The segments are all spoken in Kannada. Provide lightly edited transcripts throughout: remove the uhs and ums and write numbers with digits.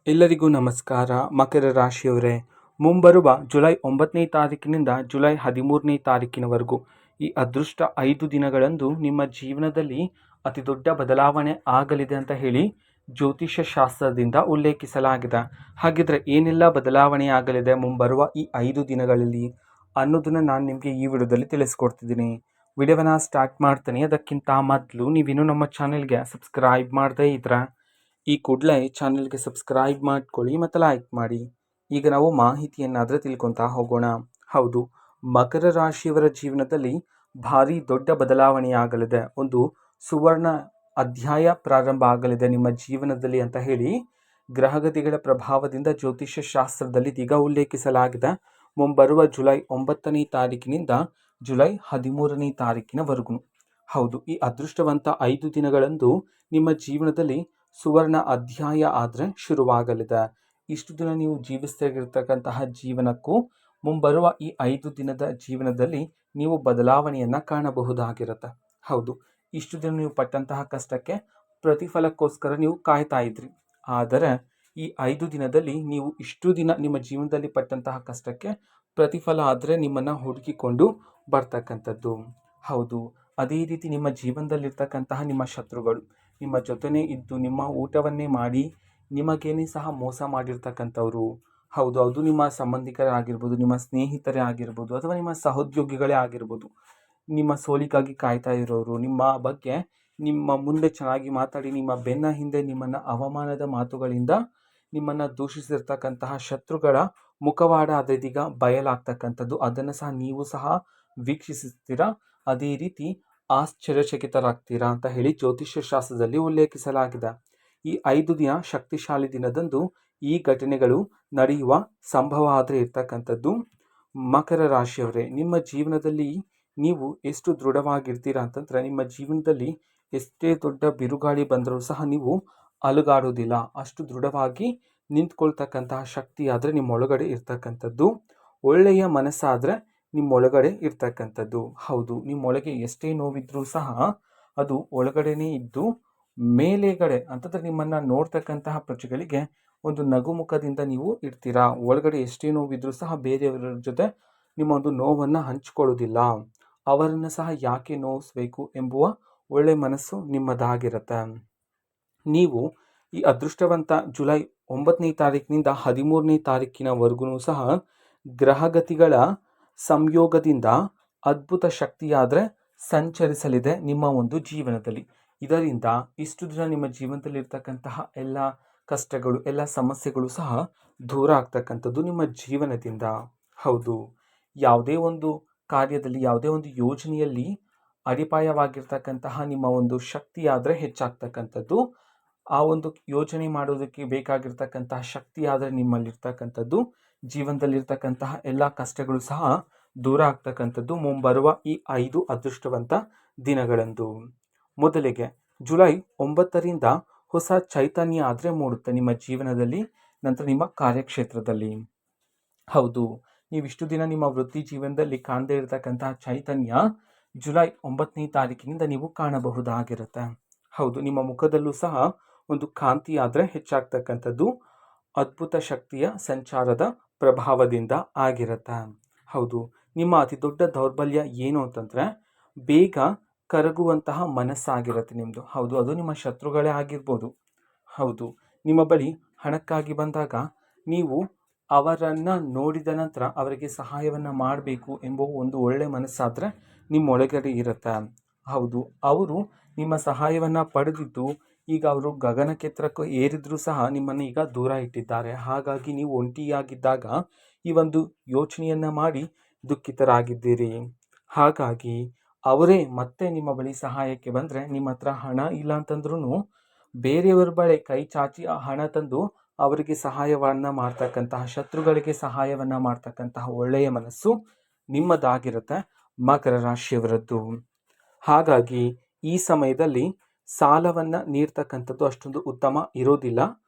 ಎಲ್ಲರಿಗೂ ನಮಸ್ಕಾರ. ಮಕರ ರಾಶಿಯವರೇ, ಮುಂಬರುವ ಜುಲೈ 9ನೇ ತಾರೀಕಿನಿಂದ ಜುಲೈ 13ನೇ ತಾರೀಕಿನವರೆಗೂ ಈ ಅದೃಷ್ಟ 5 ದಿನಗಳಂದು ನಿಮ್ಮ ಜೀವನದಲ್ಲಿ ಅತಿ ದೊಡ್ಡ ಬದಲಾವಣೆ ಆಗಲಿದೆ ಅಂತ ಹೇಳಿ ಜ್ಯೋತಿಷ್ಯ ಶಾಸ್ತ್ರದಿಂದ ಉಲ್ಲೇಖಿಸಲಾಗಿದೆ. ಹಾಗಿದ್ರೆ ಏನೆಲ್ಲ ಬದಲಾವಣೆ ಆಗಲಿದೆ ಮುಂಬರುವ ಈ 5 ದಿನಗಳಲ್ಲಿ ಅನ್ನೋದನ್ನು ನಾನು ನಿಮಗೆ ಈ ವಿಡಿಯೋದಲ್ಲಿ ತಿಳಿಸ್ಕೊಡ್ತಿದ್ದೀನಿ. ವಿಡಿಯೋವನ್ನ ಸ್ಟಾರ್ಟ್ ಮಾಡ್ತೀನಿ. ಅದಕ್ಕಿಂತ ಮೊದಲು ನೀವಿನ್ನೂ ನಮ್ಮ ಚಾನೆಲ್ಗೆ ಸಬ್ಸ್ಕ್ರೈಬ್ ಮಾಡದೇ ಇದ್ರೆ ಈ ಕೂಡಲೇ ಚಾನೆಲ್ಗೆ ಸಬ್ಸ್ಕ್ರೈಬ್ ಮಾಡ್ಕೊಳ್ಳಿ ಮತ್ತು ಲೈಕ್ ಮಾಡಿ. ಈಗ ನಾವು ಮಾಹಿತಿಯನ್ನಾದರೆ ತಿಳ್ಕೊತಾ ಹೋಗೋಣ. ಹೌದು, ಮಕರ ರಾಶಿಯವರ ಜೀವನದಲ್ಲಿ ಭಾರಿ ದೊಡ್ಡ ಬದಲಾವಣೆಯಾಗಲಿದೆ. ಒಂದು ಸುವರ್ಣ ಅಧ್ಯಾಯ ಪ್ರಾರಂಭ ಆಗಲಿದೆ ನಿಮ್ಮ ಜೀವನದಲ್ಲಿ ಅಂತ ಹೇಳಿ ಗ್ರಹಗತಿಗಳ ಪ್ರಭಾವದಿಂದ ಜ್ಯೋತಿಷ್ಯ ಶಾಸ್ತ್ರದಲ್ಲಿ ಇದೀಗ ಉಲ್ಲೇಖಿಸಲಾಗಿದೆ. ಮುಂಬರುವ ಜುಲೈ 9ನೇ ತಾರೀಕಿನಿಂದ ಜುಲೈ 13ನೇ ತಾರೀಕಿನವರೆಗೂ. ಹೌದು, ಈ ಅದೃಷ್ಟವಂತ 5 ದಿನಗಳಂದು ನಿಮ್ಮ ಜೀವನದಲ್ಲಿ ಸುವರ್ಣ ಅಧ್ಯಾಯ ಆದರೆ ಶುರುವಾಗಲಿದೆ. ಇಷ್ಟು ದಿನ ನೀವು ಜೀವಿಸ್ತಿರ್ತಕ್ಕಂತಹ ಜೀವನಕ್ಕೂ ಮುಂಬರುವ ಈ 5 ದಿನದ ಜೀವನದಲ್ಲಿ ನೀವು ಬದಲಾವಣೆಯನ್ನು ಕಾಣಬಹುದಾಗಿರುತ್ತೆ. ಹೌದು, ಇಷ್ಟು ದಿನ ನೀವು ಪಟ್ಟಂತಹ ಕಷ್ಟಕ್ಕೆ ಪ್ರತಿಫಲಕ್ಕೋಸ್ಕರ ನೀವು ಕಾಯ್ತಾ ಇದ್ರಿ. ಆದರೆ ಈ 5 ದಿನದಲ್ಲಿ ನೀವು ಇಷ್ಟು ದಿನ ನಿಮ್ಮ ಜೀವನದಲ್ಲಿ ಪಟ್ಟಂತಹ ಕಷ್ಟಕ್ಕೆ ಪ್ರತಿಫಲ ಆದರೆ ನಿಮ್ಮನ್ನು ಹುಡುಕಿಕೊಂಡು ಬರ್ತಕ್ಕಂಥದ್ದು. ಹೌದು, ಅದೇ ರೀತಿ ನಿಮ್ಮ ಜೀವನದಲ್ಲಿರ್ತಕ್ಕಂತಹ ನಿಮ್ಮ ಶತ್ರುಗಳು ನಿಮ್ಮ ಜೊತೆನೇ ಇದ್ದು ನಿಮ್ಮ ಊಟವನ್ನೇ ಮಾಡಿ ನಿಮಗೇನೇ ಸಹ ಮೋಸ ಮಾಡಿರ್ತಕ್ಕಂಥವ್ರು, ಹೌದು, ಅದು ನಿಮ್ಮ ಸಂಬಂಧಿಕರೇ ಆಗಿರ್ಬೋದು, ನಿಮ್ಮ ಸ್ನೇಹಿತರೇ ಆಗಿರ್ಬೋದು, ಅಥವಾ ನಿಮ್ಮ ಸಹೋದ್ಯೋಗಿಗಳೇ ಆಗಿರ್ಬೋದು. ನಿಮ್ಮ ಸೋಲಿಗಾಗಿ ಕಾಯ್ತಾ ಇರೋರು, ನಿಮ್ಮ ಬಗ್ಗೆ ನಿಮ್ಮ ಮುಂದೆ ಚೆನ್ನಾಗಿ ಮಾತಾಡಿ ನಿಮ್ಮ ಬೆನ್ನ ಹಿಂದೆ ನಿಮ್ಮನ್ನು ಅವಮಾನದ ಮಾತುಗಳಿಂದ ನಿಮ್ಮನ್ನು ದೂಷಿಸಿರ್ತಕ್ಕಂತಹ ಶತ್ರುಗಳ ಮುಖವಾಡ ಅದೀಗ ಬಯಲಾಗ್ತಕ್ಕಂಥದ್ದು. ಅದನ್ನು ಸಹ ನೀವು ಸಹ ವೀಕ್ಷಿಸ್ತೀರಾ. ಅದೇ ರೀತಿ ಆಶ್ಚರ್ಯಚಕಿತರಾಗ್ತೀರಾ ಅಂತ ಹೇಳಿ ಜ್ಯೋತಿಷ್ಯ ಶಾಸ್ತ್ರದಲ್ಲಿ ಉಲ್ಲೇಖಿಸಲಾಗಿದೆ. ಈ 5 ದಿನ ಶಕ್ತಿಶಾಲಿ ದಿನದಂದು ಈ ಘಟನೆಗಳು ನಡೆಯುವ ಸಂಭವ ಆದರೆ ಇರ್ತಕ್ಕಂಥದ್ದು. ಮಕರ ರಾಶಿಯವರೇ, ನಿಮ್ಮ ಜೀವನದಲ್ಲಿ ನೀವು ಎಷ್ಟು ದೃಢವಾಗಿರ್ತೀರಾ ಅಂತಂದರೆ ನಿಮ್ಮ ಜೀವನದಲ್ಲಿ ಎಷ್ಟೇ ದೊಡ್ಡ ಬಿರುಗಾಳಿ ಬಂದರೂ ಸಹ ನೀವು ಅಲುಗಾಡೋದಿಲ್ಲ. ಅಷ್ಟು ದೃಢವಾಗಿ ನಿಂತ್ಕೊಳ್ತಕ್ಕಂತಹ ಶಕ್ತಿ ಆದರೆ ನಿಮ್ಮೊಳಗಡೆ ಇರ್ತಕ್ಕಂಥದ್ದು. ಒಳ್ಳೆಯ ಮನಸ್ಸಾದರೆ ನಿಮ್ಮೊಳಗಡೆ ಇರ್ತಕ್ಕಂಥದ್ದು. ಹೌದು, ನಿಮ್ಮೊಳಗೆ ಎಷ್ಟೇ ನೋವಿದ್ರೂ ಸಹ ಅದು ಒಳಗಡೆನೇ ಇದ್ದು ಮೇಲೆಗಡೆ ಅಂತಂದರೆ ನಿಮ್ಮನ್ನು ನೋಡ್ತಕ್ಕಂತಹ ಪ್ರಜೆಗಳಿಗೆ ಒಂದು ನಗುಮುಖದಿಂದ ನೀವು ಇರ್ತೀರಾ. ಒಳಗಡೆ ಎಷ್ಟೇ ನೋವಿದ್ರೂ ಸಹ ಬೇರೆಯವರ ಜೊತೆ ನಿಮ್ಮ ಒಂದು ನೋವನ್ನು ಹಂಚ್ಕೊಳ್ಳೋದಿಲ್ಲ. ಅವರನ್ನು ಸಹ ಯಾಕೆ ನೋವಿಸಬೇಕು ಎಂಬುವ ಒಳ್ಳೆ ಮನಸ್ಸು ನಿಮ್ಮದಾಗಿರುತ್ತೆ. ನೀವು ಈ ಅದೃಷ್ಟವಂತ ಜುಲೈ 9ನೇ ತಾರೀಕಿನಿಂದ 13ನೇ ತಾರೀಕಿನವರೆಗೂ ಸಹ ಗ್ರಹಗತಿಗಳ ಸಂಯೋಗದಿಂದ ಅದ್ಭುತ ಶಕ್ತಿಯಾದರೆ ಸಂಚರಿಸಲಿದೆ ನಿಮ್ಮ ಒಂದು ಜೀವನದಲ್ಲಿ. ಇದರಿಂದ ಇಷ್ಟು ದಿನ ನಿಮ್ಮ ಜೀವನದಲ್ಲಿ ಇರ್ತಕ್ಕಂತಹ ಎಲ್ಲ ಕಷ್ಟಗಳು ಎಲ್ಲ ಸಮಸ್ಯೆಗಳು ಸಹ ದೂರ ಆಗ್ತಕ್ಕಂಥದ್ದು ನಿಮ್ಮ ಜೀವನದಿಂದ. ಹೌದು, ಯಾವುದೇ ಒಂದು ಕಾರ್ಯದಲ್ಲಿ ಯಾವುದೇ ಒಂದು ಯೋಜನೆಯಲ್ಲಿ ಅಡಿಪಾಯವಾಗಿರ್ತಕ್ಕಂತಹ ನಿಮ್ಮ ಒಂದು ಶಕ್ತಿಯಾದರೆ ಹೆಚ್ಚಾಗ್ತಕ್ಕಂಥದ್ದು. ಆ ಒಂದು ಯೋಜನೆ ಮಾಡೋದಕ್ಕೆ ಬೇಕಾಗಿರ್ತಕ್ಕಂತಹ ಶಕ್ತಿ ಆದರೆ ನಿಮ್ಮಲ್ಲಿರ್ತಕ್ಕಂಥದ್ದು. ಜೀವನದಲ್ಲಿರ್ತಕ್ಕಂತಹ ಎಲ್ಲ ಕಷ್ಟಗಳು ಸಹ ದೂರ ಆಗ್ತಕ್ಕಂಥದ್ದು ಮುಂಬರುವ ಈ 5 ಅದೃಷ್ಟವಂತ ದಿನಗಳಂದು. ಮೊದಲಿಗೆ ಜುಲೈ 9ರಿಂದ ಹೊಸ ಚೈತನ್ಯ ಆದರೆ ಮೂಡುತ್ತೆ ನಿಮ್ಮ ಜೀವನದಲ್ಲಿ, ನಂತರ ನಿಮ್ಮ ಕಾರ್ಯಕ್ಷೇತ್ರದಲ್ಲಿ. ಹೌದು, ನೀವಿಷ್ಟು ದಿನ ನಿಮ್ಮ ವೃತ್ತಿ ಜೀವನದಲ್ಲಿ ಕಾಣದೇ ಇರತಕ್ಕಂತಹ ಚೈತನ್ಯ ಜುಲೈ 9ನೇ ತಾರೀಕಿನಿಂದ ನೀವು ಕಾಣಬಹುದಾಗಿರುತ್ತೆ. ಹೌದು, ನಿಮ್ಮ ಮುಖದಲ್ಲೂ ಸಹ ಒಂದು ಕಾಂತಿ ಆದರೆ ಹೆಚ್ಚಾಗ್ತಕ್ಕಂಥದ್ದು ಅದ್ಭುತ ಶಕ್ತಿಯ ಸಂಚಾರದ ಪ್ರಭಾವದಿಂದ ಆಗಿರುತ್ತೆ. ಹೌದು, ನಿಮ್ಮ ಅತಿ ದೊಡ್ಡ ದೌರ್ಬಲ್ಯ ಏನು ಅಂತಂದರೆ ಬೇಗ ಕರಗುವಂತಹ ಮನಸ್ಸಾಗಿರುತ್ತೆ ನಿಮ್ಮದು. ಹೌದು, ಅದು ನಿಮ್ಮ ಶತ್ರುಗಳೇ ಆಗಿರ್ಬೋದು. ಹೌದು, ನಿಮ್ಮ ಬಳಿ ಹಣಕ್ಕಾಗಿ ಬಂದಾಗ ನೀವು ಅವರನ್ನು ನೋಡಿದ ನಂತರ ಅವರಿಗೆ ಸಹಾಯವನ್ನು ಮಾಡಬೇಕು ಎಂಬ ಒಂದು ಒಳ್ಳೆಯ ಮನಸ್ಸಾದರೆ ನಿಮ್ಮೊಳಗಡೆ ಇರುತ್ತೆ. ಹೌದು, ಅವರು ನಿಮ್ಮ ಸಹಾಯವನ್ನು ಪಡೆದಿದ್ದು ಈಗ ಅವರು ಗಗನಕ್ಕೆತ್ತರಕ್ಕೆ ಏರಿದ್ರೂ ಸಹ ನಿಮ್ಮನ್ನು ಈಗ ದೂರ ಇಟ್ಟಿದ್ದಾರೆ. ಹಾಗಾಗಿ ನೀವು ಒಂಟಿಯಾಗಿದ್ದಾಗ ಈ ಒಂದು ಯೋಚನೆಯನ್ನು ಮಾಡಿ ದುಃಖಿತರಾಗಿದ್ದೀರಿ. ಹಾಗಾಗಿ ಅವರೇ ಮತ್ತೆ ನಿಮ್ಮ ಬಳಿ ಸಹಾಯಕ್ಕೆ ಬಂದರೆ ನಿಮ್ಮ ಹತ್ರ ಹಣ ಇಲ್ಲ ಅಂತಂದ್ರೂ ಬೇರೆಯವರ ಬಳಿ ಕೈ ಚಾಚಿ ಆ ಹಣ ತಂದು ಅವರಿಗೆ ಸಹಾಯವನ್ನು ಮಾಡ್ತಕ್ಕಂತಹ ಶತ್ರುಗಳಿಗೆ ಸಹಾಯವನ್ನು ಮಾಡ್ತಕ್ಕಂತಹ ಒಳ್ಳೆಯ ಮನಸ್ಸು ನಿಮ್ಮದಾಗಿರುತ್ತೆ ಮಕರ ರಾಶಿಯವರದ್ದು. ಹಾಗಾಗಿ ಈ ಸಮಯದಲ್ಲಿ ಸಾಲವನ್ನು ನೀಡ್ತಕ್ಕಂಥದ್ದು ಅಷ್ಟೊಂದು ಉತ್ತಮ ಇರೋದಿಲ್ಲ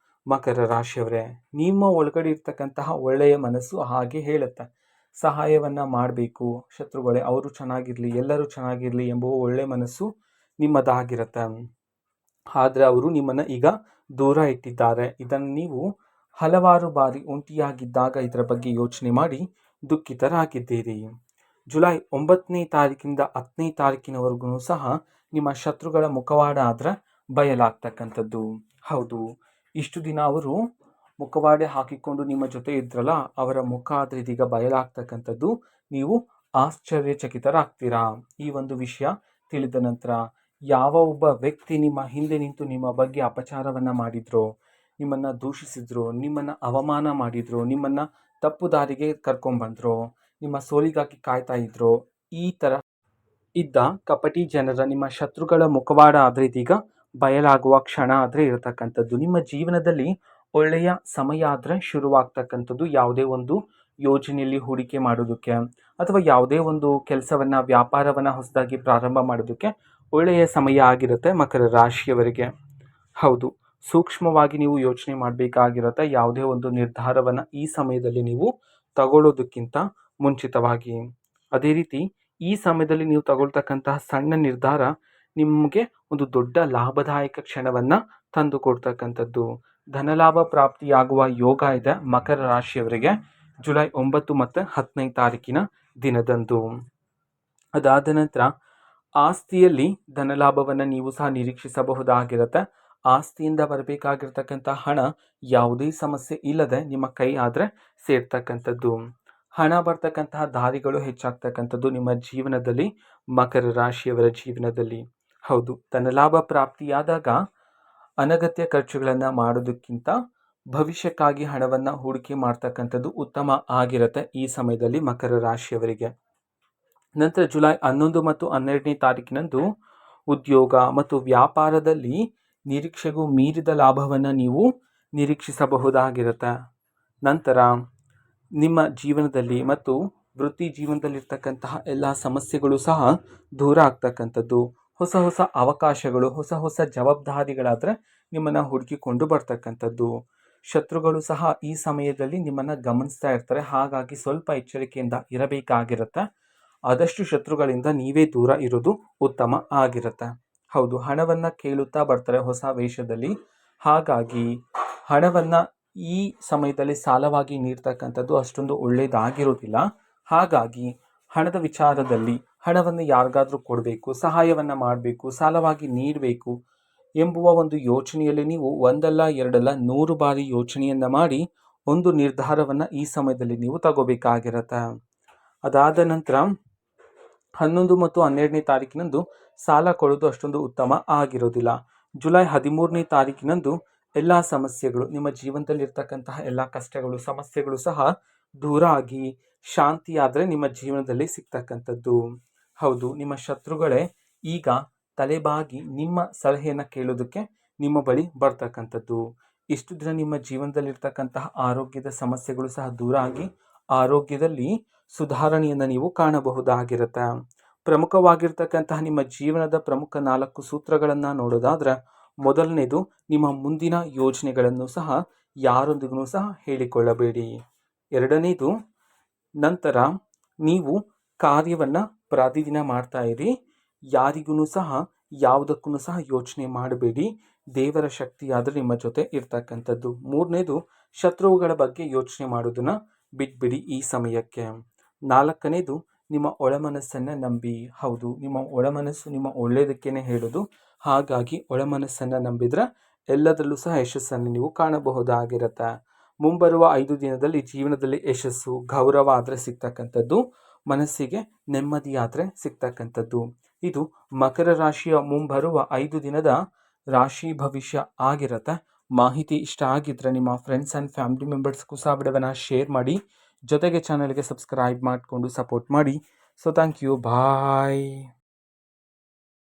ಮಕರ ರಾಶಿಯವರೇ. ನಿಮ್ಮ ಒಳಗಡೆ ಇರ್ತಕ್ಕಂತಹ ಒಳ್ಳೆಯ ಮನಸ್ಸು ಹಾಗೆ ಹೇಳುತ್ತೆ, ಸಹಾಯವನ್ನು ಮಾಡಬೇಕು, ಶತ್ರುಗಳೇ ಅವರು ಚೆನ್ನಾಗಿರಲಿ, ಎಲ್ಲರೂ ಚೆನ್ನಾಗಿರಲಿ ಎಂಬುವ ಒಳ್ಳೆಯ ಮನಸ್ಸು ನಿಮ್ಮದಾಗಿರುತ್ತೆ. ಆದರೆ ಅವರು ನಿಮ್ಮನ್ನು ಈಗ ದೂರ ಇಟ್ಟಿದ್ದಾರೆ. ಇದನ್ನು ನೀವು ಹಲವಾರು ಬಾರಿ ಒಂಟಿಯಾಗಿದ್ದಾಗ ಇದರ ಬಗ್ಗೆ ಯೋಚನೆ ಮಾಡಿ ದುಃಖಿತರಾಗಿದ್ದೀರಿ. ಜುಲೈ 9ನೇ ತಾರೀಕಿಂದ 10ನೇ ತಾರೀಕಿನವರೆಗೂ ಸಹ ನಿಮ್ಮ ಶತ್ರುಗಳ ಮುಖವಾಡ ಆದ್ರೆ ಬಯಲಾಗ್ತಕ್ಕಂಥದ್ದು. ಹೌದು, ಇಷ್ಟು ದಿನ ಅವರು ಮುಖವಾಡ ಹಾಕಿಕೊಂಡು ನಿಮ್ಮ ಜೊತೆ ಇದ್ರಲ್ಲ, ಅವರ ಮುಖ ಆದರೆ ಇದೀಗ ಬಯಲಾಗ್ತಕ್ಕಂಥದ್ದು. ನೀವು ಆಶ್ಚರ್ಯಚಕಿತರಾಗ್ತೀರಾ. ಈ ಒಂದು ವಿಷಯ ತಿಳಿದ ನಂತರ ಯಾವ ಒಬ್ಬ ವ್ಯಕ್ತಿ ನಿಮ್ಮ ಹಿಂದೆ ನಿಂತು ನಿಮ್ಮ ಬಗ್ಗೆ ಅಪಚಾರವನ್ನ ಮಾಡಿದ್ರೋ, ನಿಮ್ಮನ್ನ ದೂಷಿಸಿದ್ರು, ನಿಮ್ಮನ್ನ ಅವಮಾನ ಮಾಡಿದ್ರು, ನಿಮ್ಮನ್ನ ತಪ್ಪು ದಾರಿಗೆ ಕರ್ಕೊಂಡ್ಬಂದ್ರು, ನಿಮ್ಮ ಸೋಲಿಗಾಗಿ ಕಾಯ್ತಾ ಇದ್ರು, ಈ ತರ ಇದ್ದ ಕಪಟಿ ಜನರ ನಿಮ್ಮ ಶತ್ರುಗಳ ಮುಖವಾಡ ಆದ್ರೆ ಇದೀಗ ಬಯಲಾಗುವ ಕ್ಷಣ ಆದ್ರೆ ಇರತಕ್ಕಂಥದ್ದು. ನಿಮ್ಮ ಜೀವನದಲ್ಲಿ ಒಳ್ಳೆಯ ಸಮಯ ಆದ್ರೆ ಶುರುವಾಗ್ತಕ್ಕಂಥದ್ದು. ಯಾವುದೇ ಒಂದು ಯೋಜನೆಯಲ್ಲಿ ಹೂಡಿಕೆ ಮಾಡೋದಕ್ಕೆ ಅಥವಾ ಯಾವುದೇ ಒಂದು ಕೆಲಸವನ್ನ ವ್ಯಾಪಾರವನ್ನ ಹೊಸದಾಗಿ ಪ್ರಾರಂಭ ಮಾಡೋದಕ್ಕೆ ಒಳ್ಳೆಯ ಸಮಯ ಆಗಿರುತ್ತೆ ಮಕರ ರಾಶಿಯವರಿಗೆ. ಹೌದು, ಸೂಕ್ಷ್ಮವಾಗಿ ನೀವು ಯೋಚನೆ ಮಾಡಬೇಕಾಗಿರುತ್ತೆ ಯಾವುದೇ ಒಂದು ನಿರ್ಧಾರವನ್ನ ಈ ಸಮಯದಲ್ಲಿ ನೀವು ತಗೊಳ್ಳೋದಕ್ಕಿಂತ ಮುಂಚಿತವಾಗಿ. ಅದೇ ರೀತಿ ಈ ಸಮಯದಲ್ಲಿ ನೀವು ತಗೊಳ್ತಕ್ಕಂತಹ ಸಣ್ಣ ನಿರ್ಧಾರ ನಿಮಗೆ ಒಂದು ದೊಡ್ಡ ಲಾಭದಾಯಕ ಕ್ಷಣವನ್ನ ತಂದು ಕೊಡ್ತಕ್ಕಂಥದ್ದು. ಧನಲಾಭ ಪ್ರಾಪ್ತಿಯಾಗುವ ಯೋಗ ಇದೆ ಮಕರ ರಾಶಿಯವರಿಗೆ ಜುಲೈ 9 ಮತ್ತು 10ನೇ ತಾರೀಕಿನ ದಿನದಂದು. ಅದಾದ ನಂತರ ಆಸ್ತಿಯಲ್ಲಿ ಧನಲಾಭವನ್ನು ನೀವು ಸಹ ನಿರೀಕ್ಷಿಸಬಹುದಾಗಿರುತ್ತೆ. ಆಸ್ತಿಯಿಂದ ಬರಬೇಕಾಗಿರ್ತಕ್ಕಂಥ ಹಣ ಯಾವುದೇ ಸಮಸ್ಯೆ ಇಲ್ಲದೆ ನಿಮ್ಮ ಕೈ ಆದರೆ ಸೇರ್ತಕ್ಕಂಥದ್ದು. ಹಣ ಬರ್ತಕ್ಕಂತಹ ದಾರಿಗಳು ಹೆಚ್ಚಾಗ್ತಕ್ಕಂಥದ್ದು ನಿಮ್ಮ ಜೀವನದಲ್ಲಿ, ಮಕರ ರಾಶಿಯವರ ಜೀವನದಲ್ಲಿ. ಹೌದು, ಧನಲಾಭ ಪ್ರಾಪ್ತಿಯಾದಾಗ ಅನಗತ್ಯ ಖರ್ಚುಗಳನ್ನು ಮಾಡೋದಕ್ಕಿಂತ ಭವಿಷ್ಯಕ್ಕಾಗಿ ಹಣವನ್ನು ಹೂಡಿಕೆ ಮಾಡ್ತಕ್ಕಂಥದ್ದು ಉತ್ತಮ ಆಗಿರುತ್ತೆ ಈ ಸಮಯದಲ್ಲಿ ಮಕರ ರಾಶಿಯವರಿಗೆ. ನಂತರ ಜುಲೈ 11 ಮತ್ತು 12ನೇ ತಾರೀಕಿನಂದು ಉದ್ಯೋಗ ಮತ್ತು ವ್ಯಾಪಾರದಲ್ಲಿ ನಿರೀಕ್ಷೆಗೂ ಮೀರಿದ ಲಾಭವನ್ನು ನೀವು ನಿರೀಕ್ಷಿಸಬಹುದಾಗಿರುತ್ತೆ. ನಂತರ ನಿಮ್ಮ ಜೀವನದಲ್ಲಿ ಮತ್ತು ವೃತ್ತಿ ಜೀವನದಲ್ಲಿರ್ತಕ್ಕಂತಹ ಎಲ್ಲ ಸಮಸ್ಯೆಗಳು ಸಹ ದೂರ ಆಗ್ತಕ್ಕಂಥದ್ದು. ಹೊಸ ಹೊಸ ಅವಕಾಶಗಳು, ಹೊಸ ಹೊಸ ಜವಾಬ್ದಾರಿಗಳಾದರೆ ನಿಮ್ಮನ್ನು ಹುಡುಕಿಕೊಂಡು ಬರ್ತಕ್ಕಂಥದ್ದು. ಶತ್ರುಗಳು ಸಹ ಈ ಸಮಯದಲ್ಲಿ ನಿಮ್ಮನ್ನು ಗಮನಿಸ್ತಾ ಇರ್ತಾರೆ, ಹಾಗಾಗಿ ಸ್ವಲ್ಪ ಎಚ್ಚರಿಕೆಯಿಂದ ಇರಬೇಕಾಗಿರುತ್ತೆ. ಆದಷ್ಟು ಶತ್ರುಗಳಿಂದ ನೀವೇ ದೂರ ಇರೋದು ಉತ್ತಮ ಆಗಿರುತ್ತೆ. ಹೌದು, ಹಣವನ್ನು ಕೇಳುತ್ತಾ ಬರ್ತಾರೆ ಹೊಸ ವೇಷದಲ್ಲಿ, ಹಾಗಾಗಿ ಹಣವನ್ನು ಈ ಸಮಯದಲ್ಲಿ ಸಾಲವಾಗಿ ನೀಡ್ತಕ್ಕಂಥದ್ದು ಅಷ್ಟೊಂದು ಒಳ್ಳೆಯದಾಗಿರೋದಿಲ್ಲ. ಹಾಗಾಗಿ ಹಣದ ವಿಚಾರದಲ್ಲಿ ಹಣವನ್ನು ಯಾರಿಗಾದರೂ ಕೊಡಬೇಕು, ಸಹಾಯವನ್ನು ಮಾಡಬೇಕು, ಸಾಲವಾಗಿ ನೀಡಬೇಕು ಎಂಬುವ ಒಂದು ಯೋಚನೆಯಲ್ಲಿ ನೀವು ಒಂದಲ್ಲ ಎರಡಲ್ಲ 100 ಬಾರಿ ಯೋಚನೆಯನ್ನು ಮಾಡಿ ಒಂದು ನಿರ್ಧಾರವನ್ನು ಈ ಸಮಯದಲ್ಲಿ ನೀವು ತಗೋಬೇಕಾಗಿರುತ್ತೆ. ಅದಾದ ನಂತರ 11 ಮತ್ತು 12ನೇ ತಾರೀಕಿನಂದು ಸಾಲ ಕೊಡೋದು ಅಷ್ಟೊಂದು ಉತ್ತಮ ಆಗಿರೋದಿಲ್ಲ. ಜುಲೈ 13ನೇ ತಾರೀಕಿನಂದು ಎಲ್ಲ ಸಮಸ್ಯೆಗಳು, ನಿಮ್ಮ ಜೀವನದಲ್ಲಿರ್ತಕ್ಕಂತಹ ಎಲ್ಲ ಕಷ್ಟಗಳು, ಸಮಸ್ಯೆಗಳು ಸಹ ದೂರ ಆಗಿ ಶಾಂತಿಯಾದರೆ ನಿಮ್ಮ ಜೀವನದಲ್ಲಿ ಸಿಗ್ತಕ್ಕಂಥದ್ದು. ಹೌದು, ನಿಮ್ಮ ಶತ್ರುಗಳೇ ಈಗ ತಲೆಬಾಗಿ ನಿಮ್ಮ ಸಲಹೆಯನ್ನು ಕೇಳೋದಕ್ಕೆ ನಿಮ್ಮ ಬಳಿ ಬರ್ತಕ್ಕಂಥದ್ದು. ಇಷ್ಟು ದಿನ ನಿಮ್ಮ ಜೀವನದಲ್ಲಿರ್ತಕ್ಕಂತಹ ಆರೋಗ್ಯದ ಸಮಸ್ಯೆಗಳು ಸಹ ದೂರ ಆಗಿ ಆರೋಗ್ಯದಲ್ಲಿ ಸುಧಾರಣೆಯನ್ನು ನೀವು ಕಾಣಬಹುದಾಗಿರುತ್ತೆ. ಪ್ರಮುಖವಾಗಿರ್ತಕ್ಕಂತಹ ನಿಮ್ಮ ಜೀವನದ ಪ್ರಮುಖ 4 ಸೂತ್ರಗಳನ್ನು ನೋಡೋದಾದ್ರೆ, ಮೊದಲನೇದು ನಿಮ್ಮ ಮುಂದಿನ ಯೋಜನೆಗಳನ್ನು ಸಹ ಯಾರೊಂದಿಗೂ ಸಹ ಹೇಳಿಕೊಳ್ಳಬೇಡಿ. ಎರಡನೇದು, ನಂತರ ನೀವು ಕಾರ್ಯವನ್ನು ಪ್ರತಿದಿನ ಮಾಡ್ತಾ ಇರಿ, ಯಾರಿಗೂ ಸಹ ಯಾವುದಕ್ಕೂ ಸಹ ಯೋಚನೆ ಮಾಡಬೇಡಿ, ದೇವರ ಶಕ್ತಿ ಆದರೆ ನಿಮ್ಮ ಜೊತೆ ಇರ್ತಕ್ಕಂಥದ್ದು. ಮೂರನೇದು, ಶತ್ರುಗಳ ಬಗ್ಗೆ ಯೋಚನೆ ಮಾಡೋದನ್ನ ಬಿಟ್ಬಿಡಿ ಈ ಸಮಯಕ್ಕೆ. ನಾಲ್ಕನೇದು, ನಿಮ್ಮ ಒಳಮನಸ್ಸನ್ನು ನಂಬಿ. ಹೌದು, ನಿಮ್ಮ ಒಳಮನಸ್ಸು ನಿಮ್ಮ ಒಳ್ಳೆಯದಕ್ಕೇನೆ ಹೇಳೋದು, ಹಾಗಾಗಿ ಒಳಮನಸ್ಸನ್ನು ನಂಬಿದ್ರೆ ಎಲ್ಲದರಲ್ಲೂ ಸಹ ಯಶಸ್ಸನ್ನು ನೀವು ಕಾಣಬಹುದಾಗಿರುತ್ತೆ. ಮುಂಬರುವ 5 ದಿನದಲ್ಲಿ ಜೀವನದಲ್ಲಿ ಯಶಸ್ಸು, ಗೌರವ ಆದರೆ ಸಿಗ್ತಕ್ಕಂಥದ್ದು, ಮನಸ್ಸಿಗೆ ನೆಮ್ಮದಿಯಾದರೆ ಸಿಗ್ತಕ್ಕಂಥದ್ದು. ಇದು ಮಕರ ರಾಶಿಯ ಮುಂಬರುವ 5 ದಿನದ ರಾಶಿ ಭವಿಷ್ಯ ಆಗಿರುತ್ತೆ. ಮಾಹಿತಿ ಇಷ್ಟ ಆಗಿದ್ರೆ ನಿಮ್ಮ ಫ್ರೆಂಡ್ಸ್ ಆ್ಯಂಡ್ ಫ್ಯಾಮಿಲಿ ಮೆಂಬರ್ಸ್ಗೂ ಸಹ ವಿಡಿಯೋವನ್ನು ಶೇರ್ ಮಾಡಿ, ಜೊತೆಗೆ ಚಾನಲ್ಗೆ ಸಬ್ಸ್ಕ್ರೈಬ್ ಮಾಡಿಕೊಂಡು ಸಪೋರ್ಟ್ ಮಾಡಿ. So thank you, bye.